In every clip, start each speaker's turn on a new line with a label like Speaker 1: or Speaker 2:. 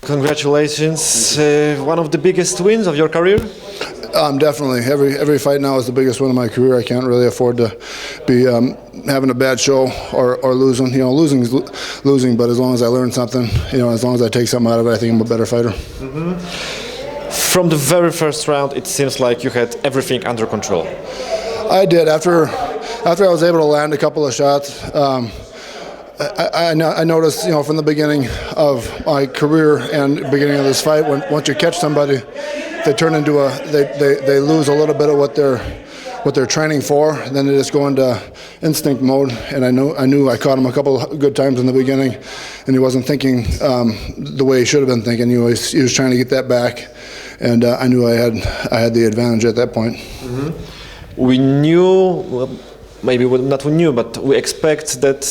Speaker 1: Congratulations! One of the biggest wins of your career.
Speaker 2: Definitely. Every fight now is the biggest win of my career. I can't really afford to be having a bad show or losing. You know, losing is losing, but as long as I learn something, as long as I take something out of it, I think I'm a better fighter.
Speaker 1: Mm-hmm. From the very first round, it seems like you had everything under control.
Speaker 2: I did. After I was able to land a couple of shots, I noticed, from the beginning of my career and beginning of this fight, once you catch somebody, they turn into they lose a little bit of what they're training for, and then they just go into instinct mode. And I knew I caught him a couple of good times in the beginning, and he wasn't thinking the way he should have been thinking. He was trying to get that back, and I knew I had the advantage at that point.
Speaker 1: Mm-hmm. We knew. Maybe not we knew, but we expected that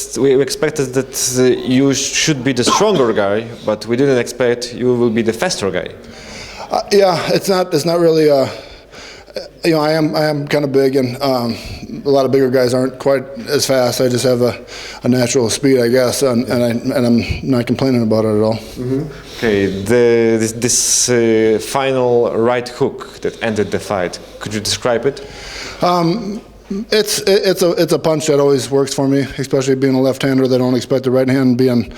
Speaker 1: you should be the stronger guy, but we didn't expect you will be the faster guy.
Speaker 2: Yeah, it's not really. I am kind of big, and a lot of bigger guys aren't quite as fast. I just have a natural speed, I guess, and I'm not complaining about it at all.
Speaker 1: Mm-hmm. Okay, this final right hook that ended the fight. Could you describe it?
Speaker 2: It's a punch that always works for me, especially being a left-hander. They don't expect the right hand being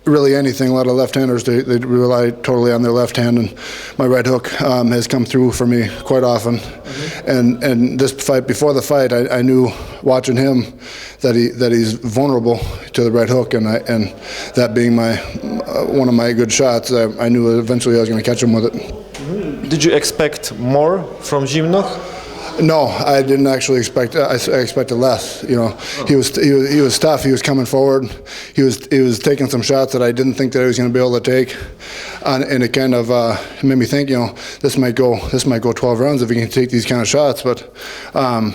Speaker 2: really anything. A lot of left-handers, they rely totally on their left hand, and my right hook has come through for me quite often. Mm-hmm. And this fight, before the fight, I knew watching him that he's vulnerable to the right hook, and that being one of my good shots, I knew eventually I was going to catch him with it.
Speaker 1: Mm-hmm. Did you expect more from Zimnocha?
Speaker 2: No, I didn't actually expect. I expected less. He was tough. He was coming forward. He was taking some shots that I didn't think that I was going to be able to take, and it kind of made me think. This might go 12 rounds if he can take these kind of shots. But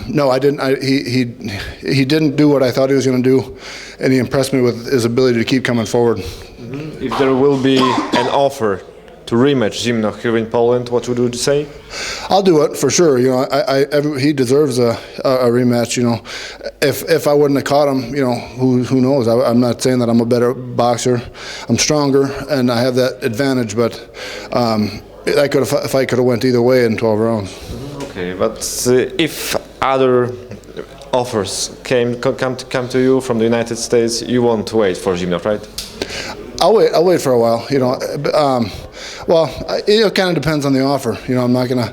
Speaker 2: no, I didn't. He didn't do what I thought he was going to do, and he impressed me with his ability to keep coming forward.
Speaker 1: Mm-hmm. If there will be an offer to rematch Zimnocha here in Poland, what would you say?
Speaker 2: I'll do it for sure. He deserves a rematch. If I wouldn't have caught him, who knows? I'm not saying that I'm a better boxer. I'm stronger, and I have that advantage. But if I could have went either way in 12 rounds.
Speaker 1: Okay, but if other offers come to you from the United States, you won't wait for Zimnocha, right?
Speaker 2: I'll wait for a while. Well, it kind of depends on the offer. I'm not gonna.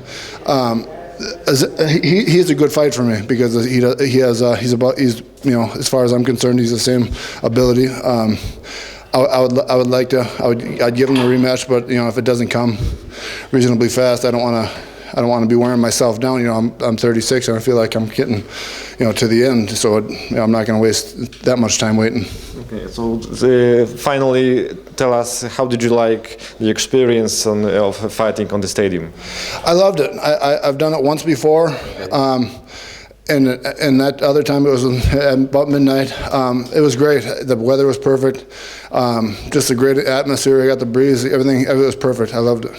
Speaker 2: He's a good fight for me because as far as I'm concerned, he's the same ability. I'd give him a rematch, but if it doesn't come reasonably fast, I don't want to be wearing myself down. I'm 36 and I feel like I'm getting, to the end. So I'm not going to waste that much time waiting.
Speaker 1: Okay. So finally, tell us, how did you like the experience of fighting on the stadium?
Speaker 2: I loved it. I've done it once before. And that other time it was at about midnight. It was great. The weather was perfect. Just a great atmosphere. I got the breeze. Everything. It was perfect. I loved it.